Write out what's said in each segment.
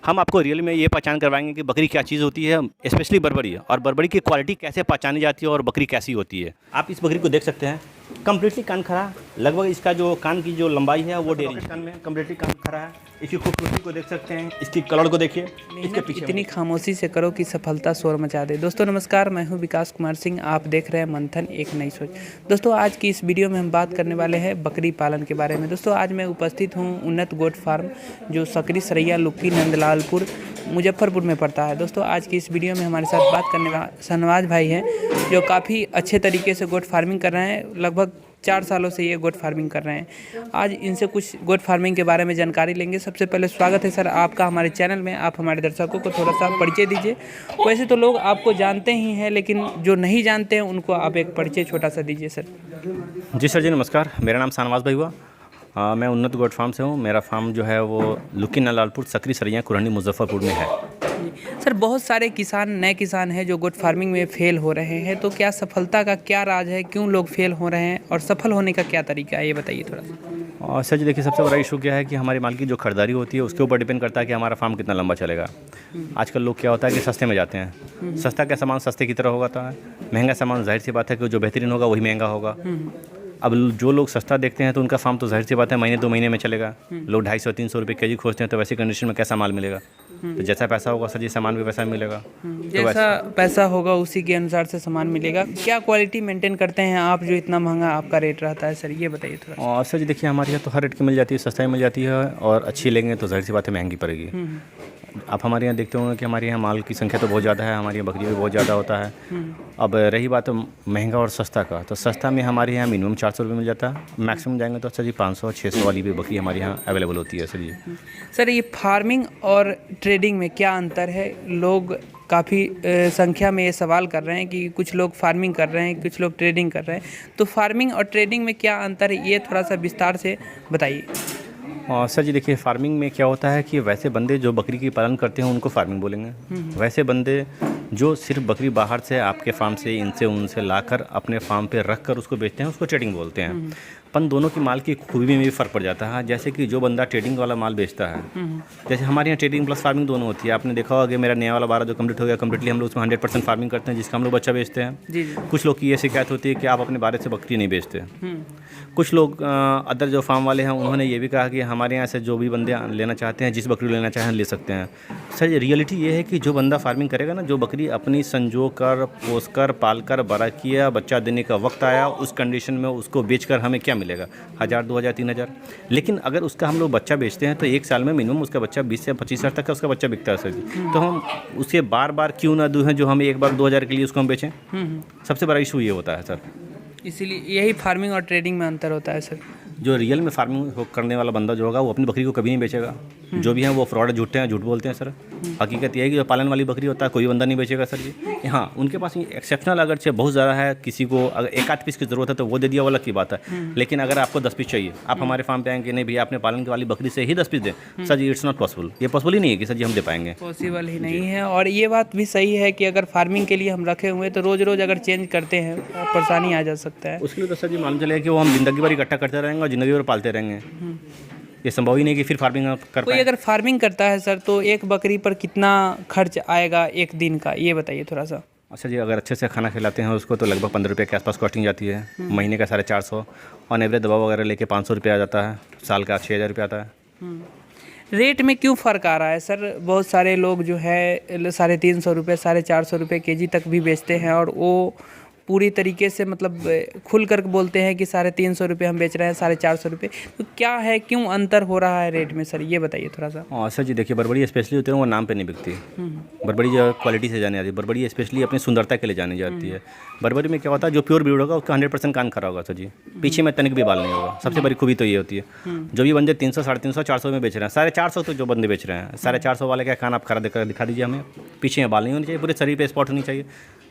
हम आपको रियल में ये पहचान करवाएंगे कि बकरी क्या चीज़ होती है, स्पेशली बर्बरी और बर्बरी की क्वालिटी कैसे पहचानी जाती है और बकरी कैसी होती है। आप इस बकरी को देख सकते हैं, कम्प्लीटली कान खड़ा, लगभग इसका जो कान की जो लंबाई है वो 1.5 इंच कान में कम्प्लीटली कान खड़ा है। इसकी खूबसूरती को देख सकते हैं, इसकी कलर को देखिए, इसके पीछे इतनी खामोशी से करो कि सफलता शोर मचा दे। दोस्तों नमस्कार, मैं हूं विकास कुमार सिंह, आप देख रहे हैं मंथन एक नई सोच। दोस्तों आज की इस वीडियो में हम बात करने वाले हैं बकरी पालन के बारे में। दोस्तों आज मैं उपस्थित हूं उन्नत गोट फार्म जो सकरी सरैया लुक्की नंदलालपुर मुजफ्फरपुर में पड़ता है। दोस्तों आज की इस वीडियो में हमारे साथ बात करने वाले शहनवाज भाई हैं जो काफ़ी अच्छे तरीके से गोट फार्मिंग कर रहे हैं, लगभग 4 सालों से ये गोट फार्मिंग कर रहे हैं। आज इनसे कुछ गोट फार्मिंग के बारे में जानकारी लेंगे। सबसे पहले स्वागत है सर आपका हमारे चैनल में। आप हमारे दर्शकों को थोड़ा सा परिचय दीजिए। वैसे तो लोग आपको जानते ही हैं, लेकिन जो नहीं जानते हैं उनको आप एक परिचय छोटा सा दीजिए सर। जी सर जी नमस्कार, मेरा नाम शहनवाज भाई हुआ। मैं उन्नत गोट फार्म से हूँ। मेरा फार्म जो है वो लुक्की नंदलालपुर सकरी सरैया कुरहनी मुजफ्फरपुर में है। सर बहुत सारे किसान नए किसान हैं जो गोट फार्मिंग में फेल हो रहे हैं, तो क्या सफलता का क्या राज है, क्यों लोग फेल हो रहे हैं और सफल होने का क्या तरीका है, ये बताइए थोड़ा सा। और सर जी देखिए, सबसे बड़ा इशू क्या है कि हमारे माल की जो खरीदारी होती है उसके ऊपर डिपेंड करता है कि हमारा फार्म कितना लंबा चलेगा। आजकल लोग क्या होता है कि सस्ते में जाते हैं। सस्ता का सामान सस्ते की तरह होगा, महंगा सामान जाहिर सी बात है कि जो बेहतरीन होगा वही महंगा होगा। अब जो लोग सस्ता देखते हैं तो उनका फार्म तो जाहिर सी बात है महीने 2 महीने में चलेगा। लोग 250-300 रुपये केजी खोजते हैं, तो वैसी कंडीशन में कैसा माल मिलेगा। तो जैसा पैसा होगा सर जी सामान भी वैसा मिलेगा। जैसा पैसा होगा उसी के अनुसार से सामान मिलेगा। क्या क्वालिटी मेंटेन करते हैं आप जो इतना महंगा आपका रेट रहता है सर, ये बताइए थोड़ा। और सर जी देखिए, हमारे यहाँ तो हर रेट की मिल जाती है, सस्ताई मिल जाती है, और अच्छी लेंगे तो जाहिर सी बात है महंगी पड़ेगी। आप हमारे यहाँ देखते होंगे कि हमारे यहाँ माल की संख्या तो बहुत ज़्यादा है, हमारे यहाँ बकरी भी बहुत ज़्यादा होता है। अब रही बात महंगा और सस्ता का, तो सस्ता में हमारे यहाँ मिनिमम 400 रुपये मिल जाता है। मैक्सिमम जाएंगे तो सर जी 500-600 वाली भी बकरी हमारे यहाँ अवेलेबल होती है सर जी। सर ये फार्मिंग और ट्रेडिंग में क्या अंतर है? लोग काफ़ी संख्या में ये सवाल कर रहे हैं कि कुछ लोग फार्मिंग कर रहे हैं, कुछ लोग ट्रेडिंग कर रहे हैं, तो फार्मिंग और ट्रेडिंग में क्या अंतर है, ये थोड़ा सा विस्तार से बताइए। सर जी देखिए, फार्मिंग में क्या होता है कि वैसे बंदे जो बकरी की पालन करते हैं उनको फार्मिंग बोलेंगे। वैसे बंदे जो सिर्फ बकरी बाहर से आपके फार्म से इनसे उनसे लाकर अपने फार्म पे रख कर उसको बेचते हैं, उसको ट्रेडिंग बोलते हैं। पन दोनों की माल की खूबी में भी फ़र्क पड़ जाता है। जैसे कि जो बंदा ट्रेडिंग वाला माल बेचता है, जैसे हमारे यहाँ ट्रेडिंग प्लस फार्मिंग दोनों होती है। आपने देखा होगा कि मेरा नया वाला 12 जो कंप्लीट हो गया, कम्प्लीटली हम लोग उसमें 100% फार्मिंग करते हैं, जिसका हम लोग बच्चा बेचते हैं। जी। कुछ लोग की ये शिकायत होती है कि आप अपने 12 से बकरी नहीं बेचते। कुछ लोग अदर जो फार्म वाले हैं उन्होंने ये भी कहा कि हमारे यहाँ से जो भी बंदे लेना चाहते हैं, जिस बकरी लेना चाहें ले सकते हैं। सर रियलिटी ये है कि जो बंदा फार्मिंग करेगा ना, जो बकरी अपनी संजो कर पोस कर पाल कर बड़ा किया, बच्चा देने का वक्त आया, उस कंडीशन में उसको बेचकर हमें क्या मिलेगा? 1000, 2000, 3000। लेकिन अगर उसका हम लोग बच्चा बेचते हैं तो 1 साल में मिनिमम उसका बच्चा 20 से 25 हज़ार तक का उसका बच्चा बिकता है सर जी। तो हम उसे बार बार क्यों ना दूँ जो हम एक बार 2000 के लिए उसको हम बेचें। सबसे बड़ा इशू ये होता है सर। इसीलिए यही फार्मिंग और ट्रेडिंग में अंतर होता है सर। जो रियल में फार्मिंग करने वाला बंदा जो होगा वो अपनी बकरी को कभी नहीं बेचेगा। जो भी हैं वो फ्रॉड झूठे हैं, झूठ बोलते हैं सर। हकीकत ये है कि जो पालन वाली बकरी होता है कोई बंदा नहीं बेचेगा सर जी। हाँ, उनके पास एक्सेप्शनल अगर से बहुत ज़्यादा है, किसी को अगर 1-8 पीस की ज़रूरत है तो वो दे दिया, वो अलग की बात है। लेकिन अगर आपको 10 पीस चाहिए, आप हमारे फार्म पे आएंगे, नहीं भैया आपने पालन वाली बकरी से ही 10 पीस दें, sir ji it's not possible. ये पॉसिबल ही नहीं है कि सर जी हम दे पाएंगे, पॉसिबल ही नहीं है। और ये बात भी सही है कि अगर फार्मिंग के लिए हम रखे हुए तो रोज़ रोज़ अगर चेंज करते हैं परेशानी आ जा सकता है। उसके लिए तो सर जी मालूम चलेगा कि वो हम ज़िंदगी भर इकट्ठा करते रहेंगे और ज़िंदगी भर पालते रहेंगे। ये संभव ही नहीं कि फिर फार्मिंग कर कोई अगर फार्मिंग करता है सर तो एक बकरी पर कितना खर्च आएगा एक दिन का, ये बताइए थोड़ा सा। अच्छा जी, अगर अच्छे से खाना खिलाते हैं उसको तो लगभग 15 रुपये के आसपास कॉस्टिंग जाती है। महीने का 450, और एवरेज दवा वगैरह लेके 500 रुपये आ जाता है। साल का 6000 रुपये आता है। रेट में क्यों फ़र्क आ रहा है सर? बहुत सारे लोग जो है 350 रुपये 450 रुपये केजी तक भी बेचते हैं, और वो पूरी तरीके से मतलब खुल कर बोलते हैं कि 350 रुपये हम बेच रहे हैं 450 रुपये। तो क्या है, क्यों अंतर हो रहा है रेट में सर, ये बताइए थोड़ा सा। हाँ सर जी देखिए, बर्बरी स्पेशली होती है वो नाम पे नहीं बिकती। बर्बरी जो क्वालिटी से जानी जाती है, बर्बरी स्पेशली अपनी सुंदरता के लिए जानी जाती है। बर्बरी में क्या होता है, जो प्योर ब्रीड होगा उसका 100% कान खरा होगा सर जी, पीछे में तनिक भी बाल नहीं होगा। सबसे बड़ी खूबी तो ये होती है। जो भी बंदे 300, 350, 400 में बेच रहे हैं, 450 तो जो बंदे बेच रहे हैं, 450 वाले का कान आप खरा दिखा दीजिए हमें। पीछे में बाल नहीं होने चाहिए, पूरे शरीर पे स्पॉट होनी चाहिए।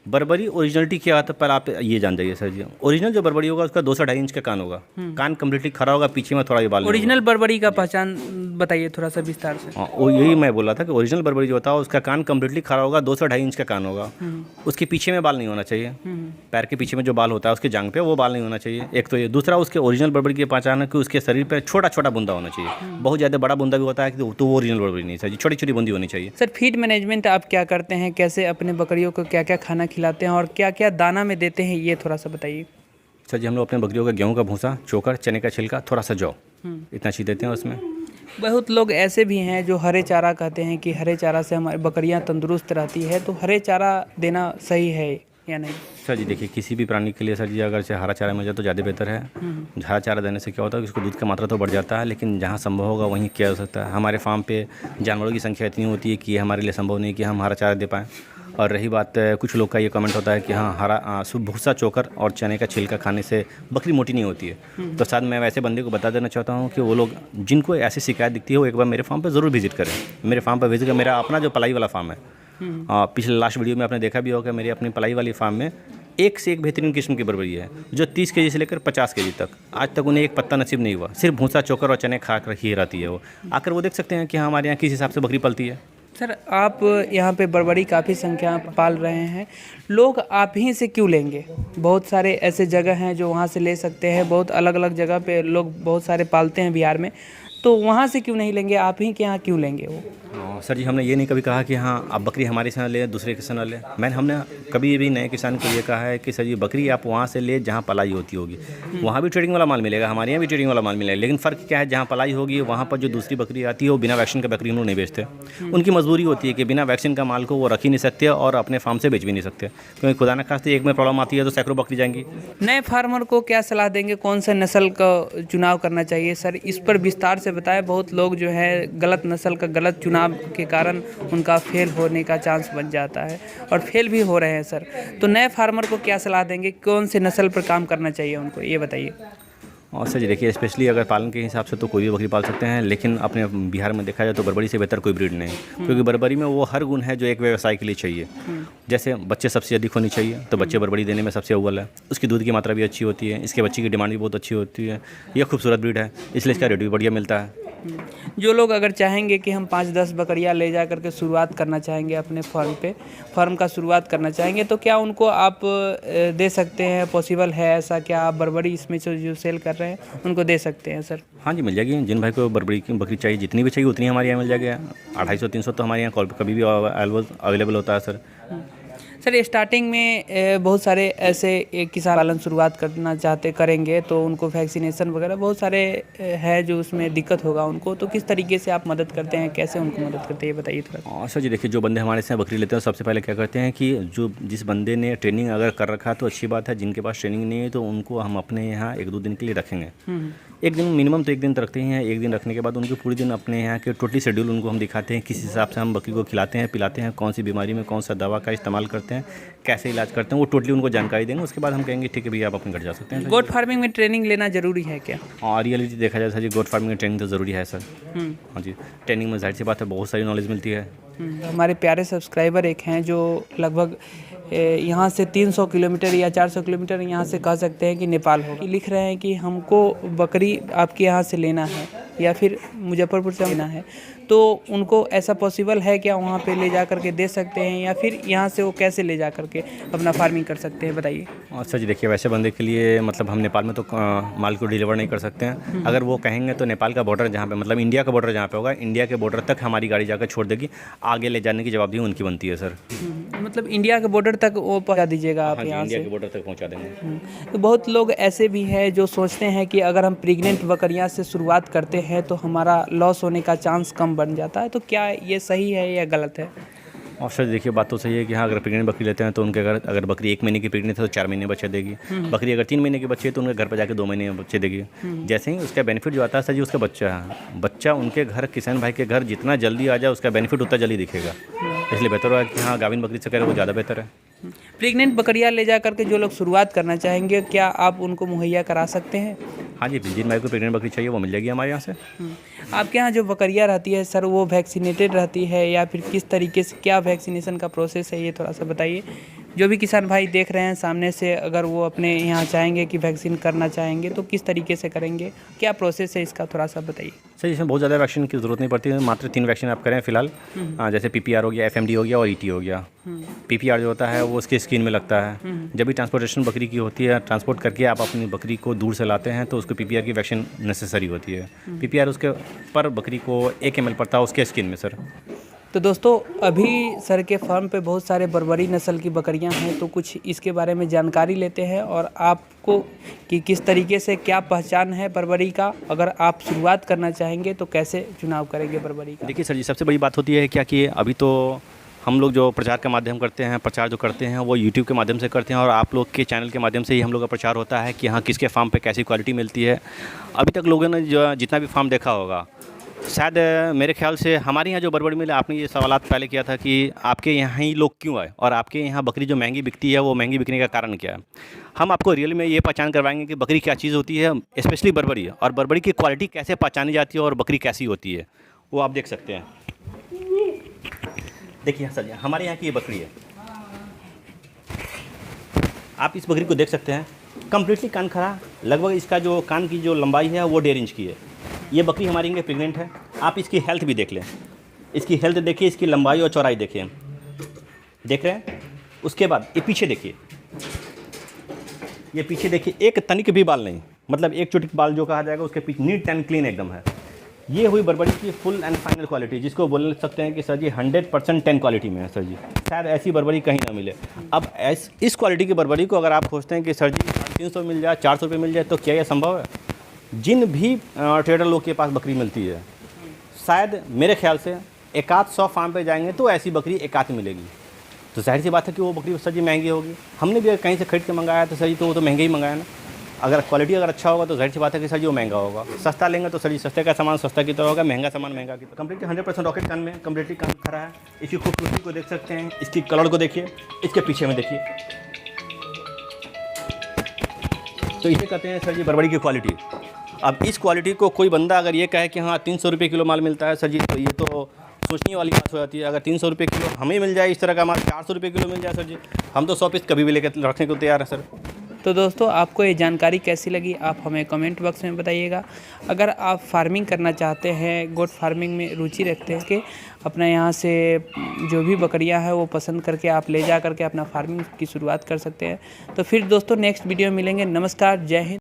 बर्बरी ओरिजिनलिटी क्या आता है पर आप ये जान जाइए सर जी। ओरिजिनल जो बर्बरी होगा उसका 2 से 2.5 इंच का कान होगा, कान कम्प्लीटली खड़ा होगा, पीछे में थोड़ा ये बाल नहीं होगा। ओरिजिनल बर्बरी का पहचान बताइए थोड़ा सा विस्तार से। हाँ, वो यही मैं बोल रहा था कि ओरिजिनल बर्बरी जो होता है उसका कान कम्प्लीटली खड़ा होगा, 2 से 2.5 इंच का कान होगा, उसके पीछे में बाल नहीं होना चाहिए, पैर के पीछे में जो बाल होता है उसके जांग पे वो बाल नहीं होना चाहिए। एक तो ये, दूसरा उसके ओरिजिनल बर्बरी की पहचान है कि उसके शरीर पे छोटा छोटा बूंदा होना चाहिए। बहुत ज़्यादा बड़ा बूंदा भी होता है तो वो ओरिजिनल बर्बरी नहीं चाहिए, छोटी छोटी बूंदी होनी चाहिए। सर फीड मैनेजमेंट आप क्या करते हैं, कैसे अपने बकरियों को क्या क्या खाना खिलाते हैं और क्या क्या दाना में देते हैं, ये थोड़ा सा बताइए। सर जी हम लोग अपने बकरियों का गेहूँ का भूसा, चोकर, चने का छिलका, थोड़ा सा जौ, इतना चीज़ देते हैं उसमें। बहुत लोग ऐसे भी हैं जो हरे चारा कहते हैं कि हरे चारा से हमारी बकरियां तंदुरुस्त रहती है, तो हरे चारा देना सही है या नहीं? सर जी देखिए, किसी भी प्राणी के लिए सर जी अगर से हरा चारा मिल जाए तो ज़्यादा बेहतर है। हरा चारा देने से क्या होता है कि उसको दूध का मात्रा तो बढ़ जाता है, लेकिन जहाँ संभव होगा वहीं किया जा सकता है। हमारे फार्म पे जानवरों की संख्या इतनी होती है कि ये हमारे लिए संभव नहीं कि हम हरा चारा दे पाएँ। और रही बात, कुछ लोग का ये कमेंट होता है कि हाँ हरा भूसा, चोकर और चने का छिलका खाने से बकरी मोटी नहीं होती है। तो साथ मैं वैसे बंदे को बता देना चाहता हूँ कि वो लोग जिनको ऐसी शिकायत दिखती है वो एक बार मेरे फार्म पर ज़रूर विजिट करें। मेरे फार्म पर विजिट करें, मेरा अपना जो पलाई वाला फार्म है, पिछले लास्ट वीडियो में आपने देखा भी होगा, मेरी अपनी पलाई वाली फार्म में एक से एक बेहतरीन किस्म की बर्बरी है जो 30 केजी से लेकर 50 केजी तक, आज तक उन्हें एक पत्ता नसीब नहीं हुआ, सिर्फ भूसा, चोकर और चने खा कर ही रहती है वो। आकर वो देख सकते हैं कि हाँ हमारे यहाँ किस हिसाब से बकरी पलती है। सर आप यहाँ पे बर्बरी काफ़ी संख्या पाल रहे हैं, लोग आप ही से क्यों लेंगे? बहुत सारे ऐसे जगह हैं जो वहाँ से ले सकते हैं, बहुत अलग अलग जगह पे लोग बहुत सारे पालते हैं बिहार में, तो वहाँ से क्यों नहीं लेंगे, आप ही के यहाँ क्यों लेंगे वो? सर जी हमने ये नहीं कभी कहा कि हाँ आप बकरी हमारे से ना ले, दूसरे के से ना ले। हमने कभी भी नए किसान को ये कहा है कि सर जी बकरी आप वहाँ से ले जहाँ पलाई होती होगी, वहाँ भी ट्रेडिंग वाला माल मिलेगा, हमारे यहाँ भी ट्रेडिंग वाला माल मिलेगा, लेकिन फ़र्क क्या है, जहाँ पलाई होगी वहाँ पर जो दूसरी बकरी आती है वो बिना वैक्सीन का बकरी उन्होंने नहीं बेचते। उनकी मजबूरी होती है कि बिना वैक्सीन का माल को वो रख ही नहीं सकते और अपने फार्म से बेच भी नहीं सकते, क्योंकि खुदा न खास्ते एक में प्रॉब्लम आती है तो सैकड़ों बकरी जाएंगी। नए फार्मर को क्या सलाह देंगे, कौन सा नस्ल का चुनाव करना चाहिए सर, इस पर विस्तार से बताएं। बहुत लोग जो है गलत नस्ल का गलत चुनाव के कारण उनका फेल होने का चांस बन जाता है और फेल भी हो रहे हैं सर। तो नए फार्मर को क्या सलाह देंगे, कौन से नस्ल पर काम करना चाहिए उनको, ये बताइए। और सर जी देखिए, स्पेशली अगर पालन के हिसाब से तो कोई भी बकरी पाल सकते हैं, लेकिन अपने बिहार में देखा जाए तो बर्बरी से बेहतर कोई ब्रीड नहीं, क्योंकि बर्बरी में वो हर गुण है जो एक व्यवसाय के लिए चाहिए। जैसे बच्चे सबसे अधिक होनी चाहिए, तो बच्चे बर्बरी देने में सबसे अव्वल है। उसकी दूध की मात्रा भी अच्छी होती है, इसके बच्चे की डिमांड भी बहुत अच्छी होती है। यह खूबसूरत ब्रीड है, इसलिए इसका रेट भी बढ़िया मिलता है। जो लोग अगर चाहेंगे कि हम 5-10 बकरियां ले जा करके शुरुआत करना चाहेंगे, अपने फार्म का शुरुआत करना चाहेंगे, तो क्या उनको आप दे सकते हैं, पॉसिबल है ऐसा? क्या आप बर्बरी इसमें जो सेल कर रहे हैं उनको दे सकते हैं सर? हाँ जी मिल जाएगी, जिन भाई को बर्बरी की बकरी चाहिए, जितनी भी चाहिए उतनी हमारे यहाँ मिल जाएगी। 250-300 तो हमारे यहाँ कभी भी अवेलेबल होता है सर। सर स्टार्टिंग में बहुत सारे ऐसे किसान पालन शुरुआत करना चाहते करेंगे तो उनको वैक्सीनेशन वगैरह बहुत सारे है जो उसमें दिक्कत होगा उनको, तो किस तरीके से आप मदद करते हैं, कैसे उनको मदद करते हैं, ये बताइए थोड़ा। सर जी देखिए, जो बंदे हमारे से बकरी लेते हैं सबसे पहले क्या करते हैं कि जिस बंदे ने ट्रेनिंग अगर कर रखा है तो अच्छी बात है, जिनके पास ट्रेनिंग नहीं है तो उनको हम अपने यहाँ 1-2 दिन के लिए रखेंगे। एक दिन मिनिमम तो 1 दिन तो रखते ही हैं। 1 दिन रखने के बाद उनके पूरे दिन अपने यहाँ के टोटली शेड्यूल उनको हम दिखाते हैं, किस हिसाब से हम बकरी को खिलाते हैं, पिलाते हैं, कौन सी बीमारी में कौन सा दवा का इस्तेमाल करते हैं, कैसे इलाज करते हैं, वो टोटली उनको जानकारी देंगे। उसके बाद हम कहेंगे ठीक है भैया आप अपने घर जा सकते हैं। गोट फार्मिंग में ट्रेनिंग लेना जरूरी है क्या? और रियलिटी देखा जाए सर जी, गोट फार्मिंग में ट्रेनिंग तो ज़रूरी है सर। हाँ जी, ट्रेनिंग में जाहिर सी बात है बहुत सारी नॉलेज मिलती है। हमारे प्यारे सब्सक्राइबर एक हैं जो लगभग यहाँ से 300 किलोमीटर या 400 किलोमीटर यहाँ से कह सकते हैं कि नेपाल हो, लिख रहे हैं कि हमको बकरी आपके यहाँ से लेना है या फिर मुजफ्फरपुर से लेना है, तो उनको ऐसा पॉसिबल है क्या, वहाँ पे ले जा करके दे सकते हैं या फिर यहाँ से वो कैसे ले जा करके अपना फार्मिंग कर सकते हैं, बताइए। सर जी देखिए, वैसे बंदे के लिए मतलब हम नेपाल में तो माल को डिलीवर नहीं कर सकते हैं। अगर वो कहेंगे तो नेपाल का बॉर्डर जहाँ पे मतलब इंडिया का बॉर्डर जहाँ पे होगा, इंडिया के बॉर्डर तक हमारी गाड़ी जाकर छोड़ देगी, आगे ले जाने की जवाबदेही उनकी बनती है सर। मतलब इंडिया के बॉर्डर तक वो पहुँचा दीजिएगा आप यहाँ से? इंडिया के बॉर्डर तक पहुँचा देंगे। तो बहुत लोग ऐसे भी हैं जो सोचते हैं कि अगर हम प्रेग्नेंट बकरियां से शुरुआत करते हैं तो हमारा लॉस होने का चांस कम बन जाता है, तो क्या ये सही है या गलत है? और सर देखिए, बात तो सही है कि हाँ अगर प्रेग्नेंट बकरी लेते हैं तो उनके अगर बकरी 1 महीने की प्रेग्नेंट है तो 4 महीने बच्चे देगी। बकरी अगर 3 महीने की बच्चे है तो उनके घर पर जाकर 2 महीने में बच्चे देगी। जैसे ही उसका बेनिफिट जो आता है सर जी, उसका बच्चा उनके घर, किसान भाई के घर जितना जल्दी आ जाए उसका बेनिफिट उतना जल्दी दिखेगा। इसलिए बेहतर होगा कि हाँ गाभिन बकरी से करें, वो ज़्यादा बेहतर है। प्रेग्नेंट बकरियां ले जा करके जो लोग शुरुआत करना चाहेंगे, क्या आप उनको मुहैया करा सकते हैं? हाँ जी, जिन भाई को प्रेग्नेंट बकरी चाहिए वो मिल जाएगी हमारे यहाँ से। आपके यहाँ जो बकरियां रहती है सर, वो वैक्सीनेटेड रहती है या फिर किस तरीके से, क्या वैक्सीनेशन का प्रोसेस है, ये थोड़ा सा बताइए। जो भी किसान भाई देख रहे हैं सामने से, अगर वो अपने यहाँ चाहेंगे कि वैक्सीन करना चाहेंगे तो किस तरीके से करेंगे, क्या प्रोसेस है इसका, थोड़ा सा बताइए। सर इसमें बहुत ज़्यादा वैक्सीन की ज़रूरत नहीं पड़ती है, मात्र 3 वैक्सीन आप करें फिलहाल। जैसे PPR हो गया, FMD हो गया और ET हो गया। PPR जो होता है वो उसकी स्किन में लगता है। जब भी ट्रांसपोर्टेशन बकरी की होती है, ट्रांसपोर्ट करके आप अपनी बकरी को दूर से लाते हैं तो उसको PPR की वैक्सीन नेसेसरी होती है। PPR उसके पर बकरी को 1 ml पड़ता है उसके स्किन में सर। तो दोस्तों अभी सर के फार्म पे बहुत सारे बर्बरी नस्ल की बकरियां हैं, तो कुछ इसके बारे में जानकारी लेते हैं और आपको कि किस तरीके से क्या पहचान है बर्बरी का, अगर आप शुरुआत करना चाहेंगे तो कैसे चुनाव करेंगे बर्बरी का। देखिए सर जी, सबसे बड़ी बात होती है क्या कि अभी तो हम लोग जो प्रचार का माध्यम करते हैं, प्रचार जो करते हैं वो YouTube के माध्यम से करते हैं और आप लोग के चैनल के माध्यम से ही हम लोग का प्रचार होता है कि हाँ किसके फार्म पे कैसी क्वालिटी मिलती है। अभी तक लोगों ने जो जितना भी फार्म देखा होगा, शायद मेरे ख्याल से हमारे यहाँ जो बर्बरी मिल है, आपने ये सवालात पहले किया था कि आपके यहाँ ही लोग क्यों आए और आपके यहाँ बकरी जो महंगी बिकती है वो महंगी बिकने का कारण क्या है। हम आपको रियल में ये पहचान करवाएंगे कि बकरी क्या चीज़ होती है, स्पेशली बर्बरी, और बर्बरी की क्वालिटी कैसे पहचानी जाती है और बकरी कैसी होती है वो आप देख सकते हैं। देखिए सर, हमारे यहाँ की ये बकरी है, आप इस बकरी को देख सकते हैं, कम्प्लीटली कान खड़ा, लगभग इसका जो कान की जो लंबाई है वो 1.5 इंच की है। ये बकरी हमारी यहाँ प्रेग्नेंट है। आप इसकी हेल्थ भी देख लें, इसकी हेल्थ देखिए, इसकी लंबाई और चौड़ाई देखिए, देख रहे हैं। उसके बाद ये पीछे देखिए, ये पीछे देखिए, एक तनिक भी बाल नहीं, मतलब एक चुटक बाल जो कहा जाएगा उसके पीछे नीट एंड क्लीन एकदम है। ये हुई बर्बरी की फुल एंड फाइनल क्वालिटी, जिसको बोल सकते हैं कि सर जी 100% 10 क्वालिटी में है सर जी। शायद ऐसी बर्बरी कहीं ना मिले। अब इस क्वालिटी की बर्बरी को अगर आप खोजते हैं कि सर जी 300 मिल जाए, 400 रुपये मिल जाए, तो क्या यह संभव है? जिन भी ट्रेडर लोग के पास बकरी मिलती है, शायद मेरे ख्याल से 100 फार्म पे जाएंगे तो ऐसी बकरी 1 मिलेगी। तो जाहिर सी बात है कि वो बकरी सर जी महंगी होगी। हमने भी कहीं से खरीद के मंगाया तो सर जी तो वो तो महंगा ही मंगाया ना। अगर क्वालिटी अगर अच्छा होगा तो जाहिर सी बात है कि सर जी वो महंगा होगा। सस्ता लेंगे तो सर जी सस्ते का सामान सस्ता की तरह होगा, महंगा सामान महंगा की तरह। कम्प्लीटली 100% रॉकेट कान में कम्प्लीटली कान खड़ा है। इसकी खूबसूरती को देख सकते हैं, इसकी कलर को देखिए, इसके पीछे में देखिए। तो इसे कहते हैं सर जी बर्बरी की क्वालिटी। अब इस क्वालिटी को कोई बंदा अगर ये कहे कि हाँ 300 रुपये किलो माल मिलता है सर जी, तो ये तो सोचने वाली बात हो जाती है। अगर 300 रुपये किलो हमें मिल जाए इस तरह का माल, 400 रुपये किलो मिल जाए सर जी, हम तो 100 पीस कभी भी लेकर रखने को तैयार है सर। तो दोस्तों आपको ये जानकारी कैसी लगी आप हमें कमेंट बॉक्स में बताइएगा। अगर आप फार्मिंग करना चाहते हैं, गोट फार्मिंग में रुचि रखते हैं कि अपना यहाँ से जो भी बकरियां हैं वो पसंद करके आप ले जा करके अपना फार्मिंग की शुरुआत कर सकते हैं। तो फिर दोस्तों नेक्स्ट वीडियो में मिलेंगे। नमस्कार, जय हिंद।